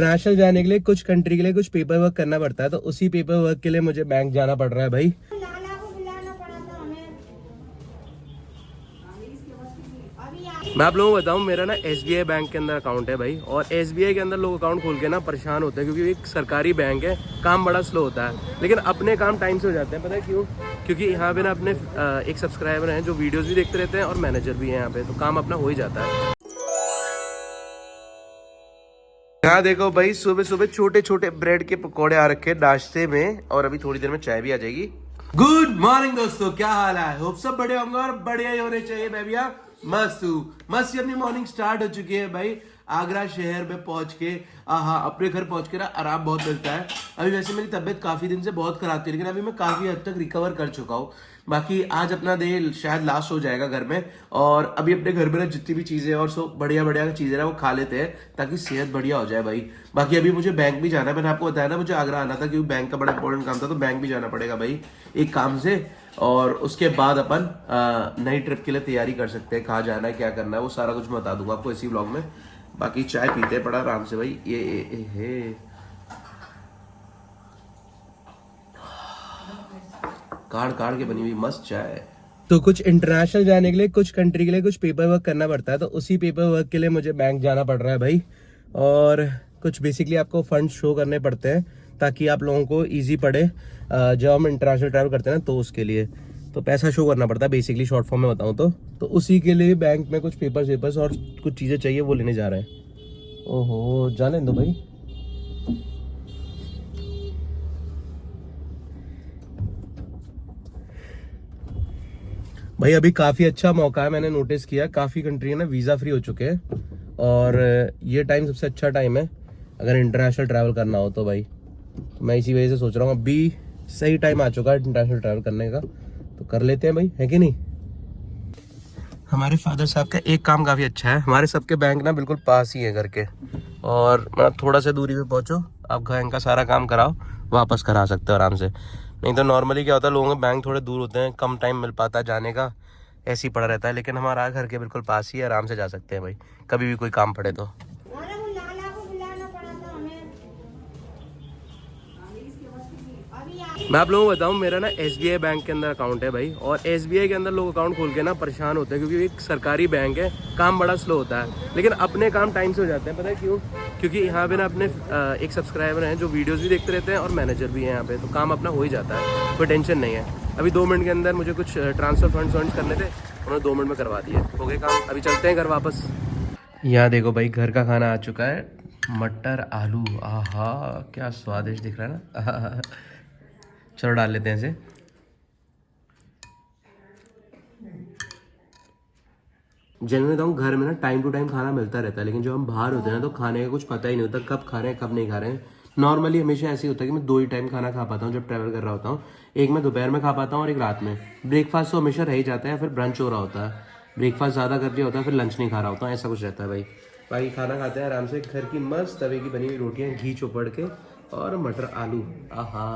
International जाने के लिए कुछ कंट्री के लिए कुछ पेपर वर्क करना पड़ता है, तो उसी पेपर वर्क के लिए मुझे बैंक जाना पड़ रहा है भाई। मैं आप लोगों को बताऊं, मेरा ना SBI बैंक के अंदर अकाउंट है भाई, और SBI के अंदर लोग अकाउंट खोल के ना परेशान होते हैं, क्योंकि एक सरकारी बैंक है, काम बड़ा स्लो होता है, लेकिन अपने काम टाइम से हो जाते हैं। पता है क्यों? क्योंकि यहाँ पे ना अपने एक सब्सक्राइबर हैं जो वीडियोस भी देखते रहते हैं, और मैनेजर भी हैं यहाँ पे, तो काम अपना हो ही जाता है। यहाँ देखो भाई, सुबह सुबह छोटे छोटे ब्रेड के पकौड़े आ रखे हैं नाश्ते में, और अभी थोड़ी देर में चाय भी आ जाएगी। गुड मॉर्निंग दोस्तों, क्या हाल है? होप सब बढ़िया होंगे, और बढ़िया ही होने चाहिए। मैं भैया मस्त हूँ, मस्त। अपनी मॉर्निंग स्टार्ट हो चुकी है भाई। आगरा शहर में पहुंच के अपने घर पहुंच के ना आराम बहुत मिलता है। अभी वैसे मेरी तबीयत काफी दिन से बहुत खराब थी, लेकिन अभी मैं काफी हद तक रिकवर कर चुका हूँ। बाकी आज अपना डे शायद लास्ट हो जाएगा घर में, और अभी अपने घर में ना जितनी भी चीजें और सब बढ़िया बढ़िया चीजें ना वो खा लेते हैं, ताकि सेहत बढ़िया हो जाए भाई। बाकी अभी मुझे बैंक भी जाना है, मैंने आपको बताया ना मुझे आगरा आना था, क्योंकि बैंक का बड़ा इंपॉर्टेंट काम था, तो बैंक भी जाना पड़ेगा भाई एक काम से। और उसके बाद अपन नई ट्रिप के लिए तैयारी कर सकते हैं। कहाँ जाना है, क्या करना है, वो सारा कुछ बता दूंगा आपको इसी व्लॉग में। बाकी चाय पीते हैं बड़ा आराम से भाई। ये काढ़ काढ़ के बनी हुई मस्त चाय। तो कुछ इंटरनेशनल जाने के लिए कुछ कंट्री के लिए कुछ पेपर वर्क करना पड़ता है, तो उसी पेपर वर्क के लिए मुझे बैंक जाना पड़ रहा है भाई। और कुछ बेसिकली आपको फंड शो करने पड़ते हैं, ताकि आप लोगों को इजी पड़े जब हम इंटरनेशनल ट्रैवल करते हैं ना, तो उसके लिए तो पैसा शो करना पड़ता है बेसिकली, शॉर्ट फॉर्म में बताऊं तो उसी के लिए बैंक में कुछ पेपर्स और कुछ चीज़ें चाहिए, वो लेने जा रहे हैं। ओहो, जाने दो भाई। भाई अभी काफ़ी अच्छा मौका है, मैंने नोटिस किया काफ़ी कंट्री है ना वीज़ा फ्री हो चुके हैं, और ये टाइम सबसे अच्छा टाइम है अगर इंटरनेशनल ट्रैवल करना हो तो भाई। तो मैं इसी वजह से सोच रहा हूँ अभी सही टाइम आ चुका है इंटरनेशनल ट्रैवल करने का, तो कर लेते हैं भाई, है कि नहीं। हमारे फादर साहब का एक काम काफ़ी अच्छा है, हमारे सबके बैंक ना बिल्कुल पास ही है घर के, और मतलब थोड़ा सा दूरी पे पहुँचो, आप बैंक का सारा काम कराओ, वापस करा सकते हो आराम से। नहीं तो नॉर्मली क्या होता है, लोगों के बैंक थोड़े दूर होते हैं, कम टाइम मिल पाता है जाने का, ऐसे ही पड़ा रहता है। लेकिन हमारा घर के बिल्कुल पास ही है, आराम से जा सकते हैं भाई, कभी भी कोई काम पड़े तो। मैं आप लोगों को बताऊं, मेरा ना SBI बैंक के अंदर अकाउंट है भाई, और SBI के अंदर लोग अकाउंट खोल के ना परेशान होते हैं, क्योंकि एक सरकारी बैंक है, काम बड़ा स्लो होता है, लेकिन अपने काम टाइम से हो जाते हैं। पता है क्यों? क्योंकि यहाँ पे ना अपने एक सब्सक्राइबर हैं जो वीडियोस भी देखते रहते हैं, और मैनेजर भी हैं यहाँ पे, तो काम अपना हो ही जाता है, कोई टेंशन नहीं है। अभी 2 मिनट के अंदर मुझे कुछ ट्रांसफर फंड्स करने थे, उन्होंने 2 मिनट में करवा दिए, हो गए काम। अभी चलते हैं घर वापस। यहाँ देखो भाई, घर का खाना आ चुका है, मटर आलू, आहा क्या स्वादिष्ट दिख रहा है ना। चलो डाल लेते हैं इसे। जनरली बताऊँ, घर में ना टाइम टू टाइम खाना मिलता रहता है, लेकिन जब हम बाहर होते हैं ना, तो खाने का कुछ पता ही नहीं होता, कब खा रहे हैं कब नहीं खा रहे हैं। नॉर्मली हमेशा ऐसे ही होता है कि मैं 2 ही टाइम खाना खा पाता हूँ जब ट्रैवल कर रहा होता हूँ। एक मैं दोपहर में खा पाता हूँ, और एक रात में। ब्रेकफास्ट तो हमेशा रह ही जाता है, फिर ब्रंच हो रहा होता है, ब्रेकफास्ट ज़्यादा कर दिया होता है, फिर लंच नहीं खा रहा होता हूँ, ऐसा कुछ रहता है भाई। बाकी खाना खाते हैं आराम से, घर की मस्त तवे की बनी हुई रोटियाँ घी चोपड़ के, और मटर आलू, आहा।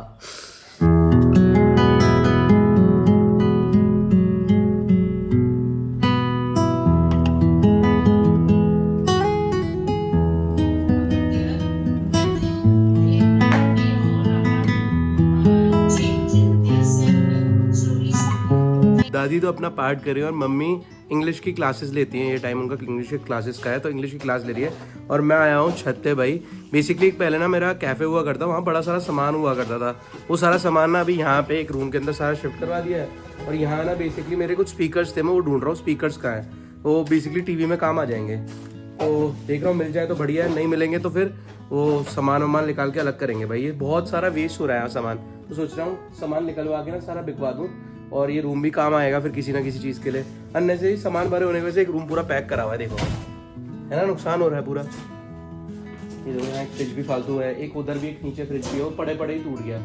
दादी तो अपना पार्ट कर रही है, और मम्मी इंग्लिश की क्लासेस लेती हैं, ये टाइम उनका इंग्लिश की क्लासेस का है, तो इंग्लिश की क्लास ले रही है। और मैं आया हूँ छत पे भाई। बेसिकली पहले ना मेरा कैफ़े हुआ करता, वहाँ बड़ा सारा सामान हुआ करता था, वो सारा सामान ना अभी यहाँ पे एक रूम के अंदर सारा शिफ्ट करवा दिया है। और यहाँ ना बेसिकली मेरे कुछ स्पीकर्स थे, मैं वो ढूंढ रहा हूँ स्पीकर्स कहाँ है, वो बेसिकली टीवी में काम आ जाएंगे, तो देख रहा हूँ मिल जाए तो बढ़िया है, नहीं मिलेंगे तो फिर वो सामान वामान निकाल के अलग करेंगे भाई। ये बहुत सारा वेस्ट हो रहा है सामान, तो सोच रहा हूँ सामान निकलवा के ना सारा बिकवा दूँ, और ये रूम भी काम आएगा फिर किसी ना किसी चीज़ के लिए। अन्य से ही सामान भरे होने की वजह से एक रूम पूरा पैक करा हुआ है, देखो है ना, नुकसान हो रहा है पूरा। ये देखो, यहाँ एक फ्रिज भी फालतू है, एक उधर भी, एक नीचे फ्रिज भी है, वो पड़े पड़े ही टूट गया।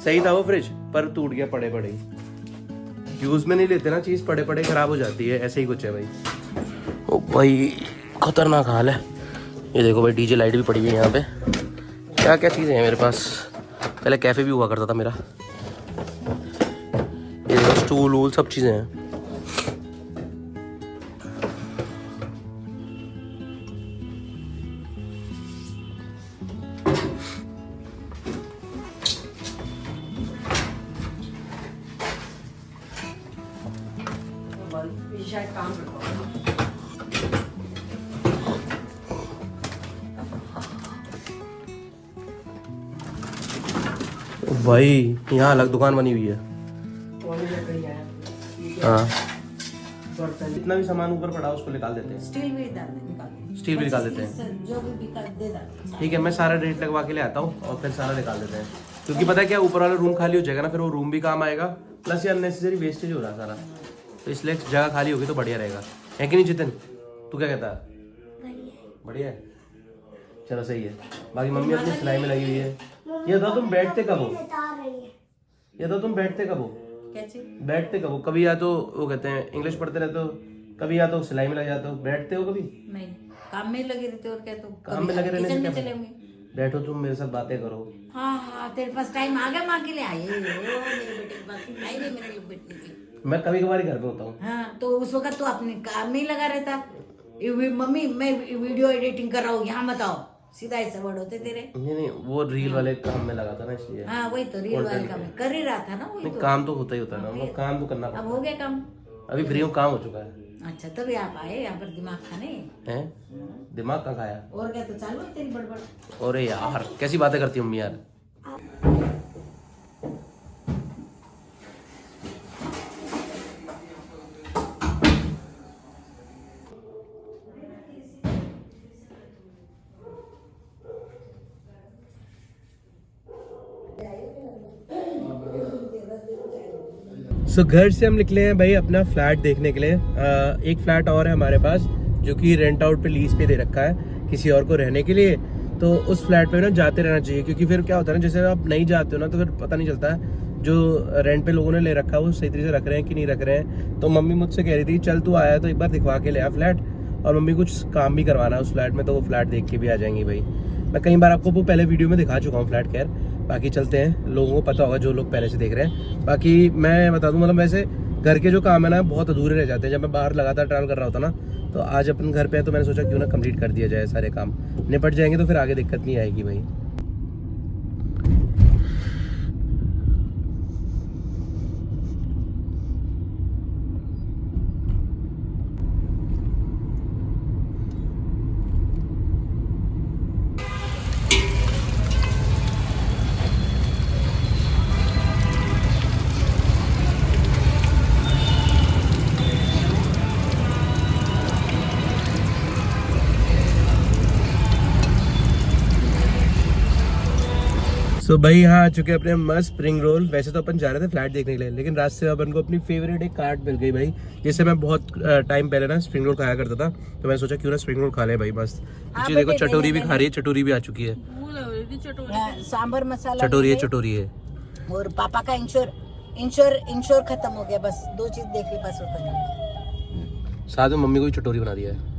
सही था वो फ्रिज, पर टूट गया पड़े पड़े ही। यूज में नहीं लेते ना चीज़, पड़े पड़े खराब हो जाती है, ऐसे ही कुछ है भाई। ओ भाई खतरनाक हाल है। ये देखो भाई, डीजे लाइट भी पड़ी हुई है यहाँ पे, क्या क्या चीज़ें हैं मेरे पास। पहले कैफ़े भी हुआ करता था मेरा, ये देखो स्टूल वूल सब चीज़ें हैं। शायद काम करता हूँ। भाई यहाँ अलग दुकान बनी हुई है। हाँ, जितना भी सामान ऊपर पड़ा उसको निकाल देते हैं। स्टील भी निकाल देते स्टील भी निकाल देते हैं। जो भी बिका दे देते। ठीक है, मैं सारा रेट लगवा के ले आता हूँ और फिर सारा निकाल देते हैं, क्योंकि पता है क्या, ऊपर वाला रूम खाली हो जाएगा ना, फिर वो रूम भी काम आएगा, प्लस ये अननेसेसरी वेस्टेज हो रहा है सारा, तो इसलिए जगह खाली होगी तो बढ़िया रहेगा, है कि नहीं जितिन? तू क्या कहता है? बढ़िया है, चलो सही है। बाकी मम्मी अपनी सिलाई में लगी हुई है। ये तो तुम बैठते कब हो? ये तो तुम बैठते कब हो? बैठते कब हो? कभी या तो वो कहते हैं इंग्लिश पढ़ते रहते हो, कभी या तो सिलाई में लग जाते हो, बैठते हो कभी? नहीं, काम में लगे रहते हो और क्या, तो काम में लगे रहने से क्या चले फायदा? बैठो तुम मेरे साथ बातें करो। हाँ, तेरे पास टाइम आ गया माँ के लिए आए मेरे बेटे के पास आई नहीं मेरे बेटे के लिए। मैं कभी कभार घर पे होता हूँ। हाँ, तो उस वक्त तो अपने काम में ही लगा रहता। मम्मी मैं वीडियो एडिटिंग कर रहा हूँ, यहाँ बताओ, सीधा ऐसे वर्ड होते तेरे। नहीं, वो रील वाले काम में लगा था ना, इसलिए। हाँ, वही तो रील वाले काम कर ही रहा था ना, वही तो। काम तो होता ही होता है ना, मतलब काम तो करना पड़ता अब हो गया काम। अभी फ्री हूँ, काम हो चुका है। अच्छा, तभी आप आए यहाँ पर दिमाग खाने हैं? दिमाग कहाँ खाया? और क्या, तो चालू है तेरी बड़बड़। अरे यार कैसी बातें करती मम्मी यार। सो घर से हम निकले हैं भाई अपना फ्लैट देखने के लिए। एक फ्लैट और है हमारे पास जो कि रेंट आउट पे, लीज पे दे रखा है किसी और को रहने के लिए। तो उस फ्लैट पे ना जाते रहना चाहिए, क्योंकि फिर क्या होता है ना, जैसे आप नहीं जाते हो ना तो फिर पता नहीं चलता है जो रेंट पे लोगों ने ले रखा है वो सही तरीके से रख रहे हैं कि नहीं रख रहे हैं। तो मम्मी मुझसे कह रही थी चल तू आया तो एक बार दिखवा के ले आ फ्लैट, और मम्मी कुछ काम भी करवाना है उस फ्लैट में, तो वो फ्लैट देख के भी आ जाएंगी भाई। मैं कई बार आपको वो पहले वीडियो में दिखा चुका हूँ फ्लैट। खैर बाकी चलते हैं, लोगों को पता होगा जो लोग पहले से देख रहे हैं। बाकी मैं बता दूं, मतलब वैसे घर के जो काम है ना बहुत अधूरे रह जाते हैं। जब मैं बाहर लगातार ट्रैवल कर रहा होता ना, तो आज अपन घर पे है तो मैंने सोचा क्यों ना कंप्लीट कर दिया जाए, सारे काम निपट जाएंगे तो फिर आगे दिक्कत नहीं आएगी भाई। सो भाई यहाँ आ चुके हैं अपने मस्त स्प्रिंग रोल। वैसे तो अपन जा रहे थे फ्लैट देखने के लिए, लेकिन रास्ते में अपन को अपनी फेवरेट एक कार्ट मिल गई भाई, जिससे मैं बहुत टाइम पहले ना स्प्रिंग रोल खाया करता था, तो मैंने सोचा क्यों ना स्प्रिंग रोल खा ले भाई मस्त। पीछे देखो चटोरी भी खा रही है, चटोरी भी आ चुकी है, सांबर मसाला चटोरी है, चटोरी है। और पापा का इंश्योर खत्म हो गया, बस 2 चीज देख ली बस होता नहीं। साथ में मम्मी को भी चटोरी बना दिया है।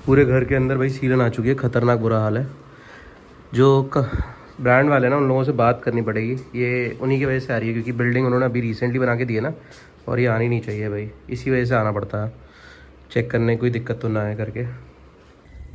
पूरे घर के अंदर भाई सीलन आ चुकी है, खतरनाक बुरा हाल है। जो ब्रांड वाले ना उन लोगों से बात करनी पड़ेगी, ये उन्हीं की वजह से आ रही है, क्योंकि बिल्डिंग उन्होंने अभी रिसेंटली बना के दी है ना, और ये आनी नहीं चाहिए भाई, इसी वजह से आना पड़ता है चेक करने, कोई दिक्कत तो ना आए करके।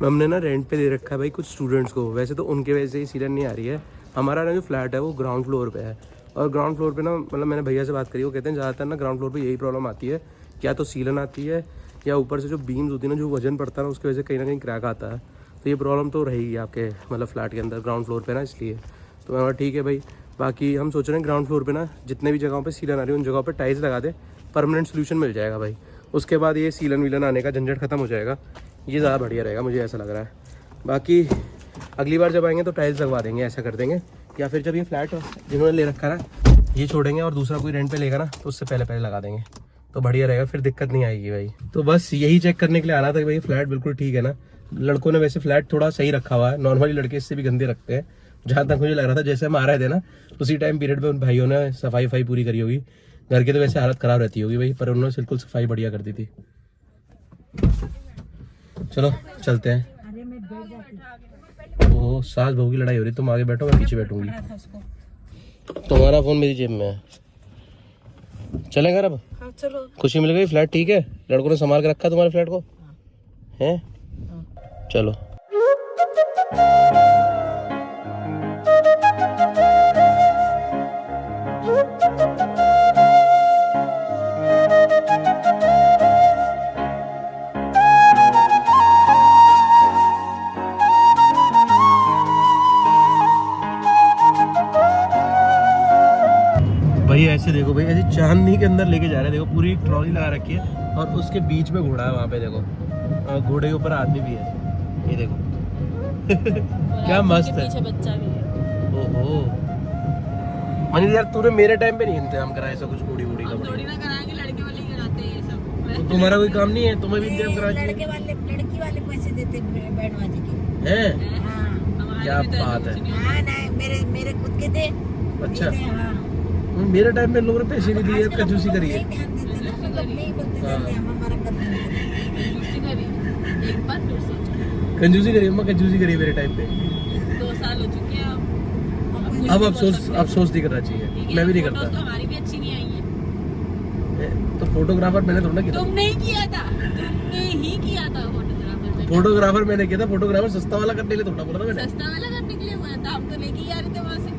हमने ना रेंट पे दे रखा है भाई कुछ स्टूडेंट्स को, वैसे तो उनके वजह से ही सीलन नहीं आ रही है। हमारा ना जो फ्लैट है वो ग्राउंड फ्लोर पे है, और ग्राउंड फ्लोर पे ना, मतलब मैंने भैया से बात करी, वो कहते हैं ज़्यादातर ना ग्राउंड फ्लोर पे यही प्रॉब्लम आती है, या तो सीलन आती है या ऊपर से जो बीम्स होती है ना, जो वजन पड़ता है ना, उसकी वजह से कहीं ना कहीं क्रैक आता है। तो ये प्रॉब्लम तो रहेगी आपके मतलब फ्लैट के अंदर ग्राउंड फ्लोर पे ना, इसलिए तो मैं ठीक है भाई। बाकी हम सोच रहे हैं ग्राउंड फ्लोर पे ना जितने भी जगहों पे सीलन आ रही है उन जगहों पे टाइल्स लगा दे, परमानेंट सोल्यूशन मिल जाएगा भाई। उसके बाद ये सीलन वीलन आने का झंझट खत्म हो जाएगा, ये ज़्यादा बढ़िया रहेगा, मुझे ऐसा लग रहा है। बाकी अगली बार जब आएंगे तो टाइल्स लगवा देंगे, ऐसा कर देंगे, या फिर जब ये फ्लैट जिन्होंने ले रखा ना ये छोड़ेंगे और दूसरा कोई रेंट पे लेगा ना, तो उससे पहले लगा देंगे, तो बढ़िया रहेगा, फिर दिक्कत नहीं आएगी भाई। तो बस यही चेक करने के लिए आना था कि भाई फ्लैट बिल्कुल ठीक है ना। लड़कों ने वैसे फ्लैट थोड़ा सही रखा हुआ है, नॉर्मली लड़के इससे भी गंदे रखते हैं, जहाँ तक मुझे लग रहा था। जैसे हम आ रहे थे ना उसी टाइम पीरियड में उन भाइयों ने सफाई पूरी करी होगी। घर की तो वैसे हालत खराब रहती होगी भाई, पर उन्होंने बिल्कुल सफाई बढ़िया कर दी थी। चलो चलते हैं। ओ सास बहू की लड़ाई हो रही, तुम आगे बैठो मैं पीछे बैठूंगी। तुम्हारा फोन मेरी जेब में है, चलेगा अब? हाँ, चलो। खुशी मिल गई, फ्लैट ठीक है, लड़कों ने संभाल के रखा तुम्हारे फ्लैट को, हैं? चलो। भाई ऐसे देखो भाई, ऐसे चांदनी के अंदर लेके जा रहे हैं। देखो पूरी ट्रॉली लगा रखी है और उसके बीच में घोड़ा है वहाँ पे। देखो घोड़े के ऊपर आदमी भी है, ये देखो। क्या मस्त है। पीछे बच्चा भी है। ओहो मनीष यार, तूने मेरे टाइम पे नहीं इंतजाम करा ऐसा कुछ घोड़ी वोड़ी का। थोड़ी ना कराएंगे, लड़के वाले ही कराते हैं ये सब। तो तुम्हारा कोई काम नहीं है, तुम्हें भी इंतजाम करा चाहिए। लड़की वाले पैसे देते बैंड बाजे के। हैं? हाँ क्या बात है। हाँ नहीं, मेरे खुद के थे। अच्छा। हाँ मेरे टाइम में लोगों ने पैसे नहीं दिए, कंजूसी करी है। नहीं ध्यान देते ना, मतलब नहीं बोलते थे, हम हमारा कर देंगे। कंजूसी करी एक बार, फिर सोचो। कंजूसी करी अम्मा, कंजूसी करी मेरे टाइम पे। 2 साल हो चुके हैं अब। अब अफसोस नहीं करना चाहिए, मैं भी नहीं करता। तो हमारी भी अच्छी नहीं आई है। तो फोटोग्राफर मैंने थोड़ा किया। तुमने ही किया था, तुमने ही किया था फोटोग्राफर। फोटोग्राफर मैंने किया था। फोटोग्राफर सस्ता वाला करने के लिए थोड़ा बोला था मैंने। सस्ता वाला करने के लिए हुआ था, हम तो लेके ही आ रहे थे वहाँ से।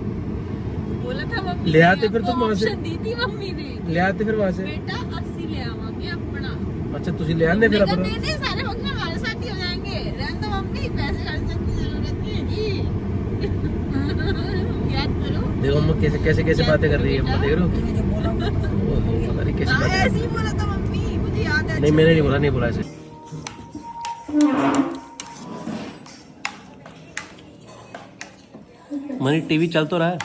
बोला था मम्मी ले आते फिर तुम वहाँ से। ऑप्शन दी थी मम्मी ने। ले आते फिर वहाँ से। बेटा 80 ले आवांगे अपना। अच्छा तुझे ले आने फिर अपना। नहीं नहीं, सारे फंक्शन हमारे साथ ही हो जाएंगे। रहने दो मम्मी, पैसे खर्चने की जरूरत नहीं है जी। याद करो। देखो अम्मा कैसे बातें कर रही है अम्मा, देख रहे हो। ओहो, पता नहीं कैसी बातें। ऐसे ही बोला था मम्मी, मुझे याद है। नहीं मैंने नहीं बोला ऐसे। मनी टीवी चल तो रहा है।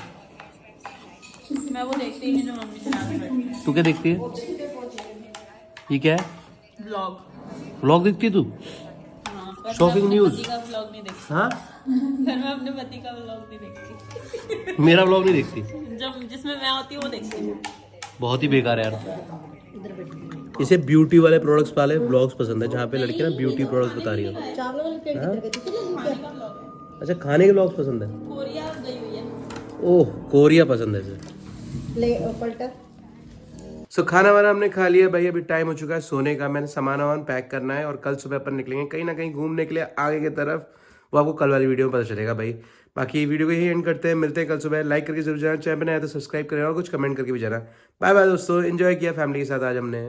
मैं वो देखती हूँ जो मम्मी चला के बैठी है। तू क्या देखती है? ये क्या है? व्लॉग। व्लॉग देखती है तू? हाँ, पर Shopping मैं अपने news? पति का व्लॉग नहीं देखती। हाँ पर मैं अपने पति का व्लॉग नहीं देखती। मेरा व्लॉग नहीं देखती? जब जिसमें मैं होती हूँ वो देखती हूँ। बहुत ही बेकार है यार। इसे ब्यूटी वाले प्रोडक्ट्स वाले ब्लॉग्स पसंद है, जहाँ पे लड़की ना ब्यूटी प्रोडक्ट्स बता रही हो। अच्छा खाने के ब्लॉग्स पसंद है। कोरिया गई हुई है। ओह कोरिया पसंद है इसे। सो खाना वाना हमने खा लिया भाई, अभी टाइम हो चुका है सोने का। मैंने सामान वामान पैक करना है और कल सुबह अपन निकलेंगे कहीं ना कहीं घूमने के लिए आगे की तरफ। वो आपको कल वाली वीडियो में पता चलेगा भाई। बाकी वीडियो को यही एंड करते हैं, मिलते हैं कल सुबह। लाइक करके जरूर जाना, चैनल पर नया तो सब्सक्राइब करें और कुछ कमेंट करके भी जाना। बाय बाय दोस्तों, एंजॉय किया फैमिली के साथ आज हमने।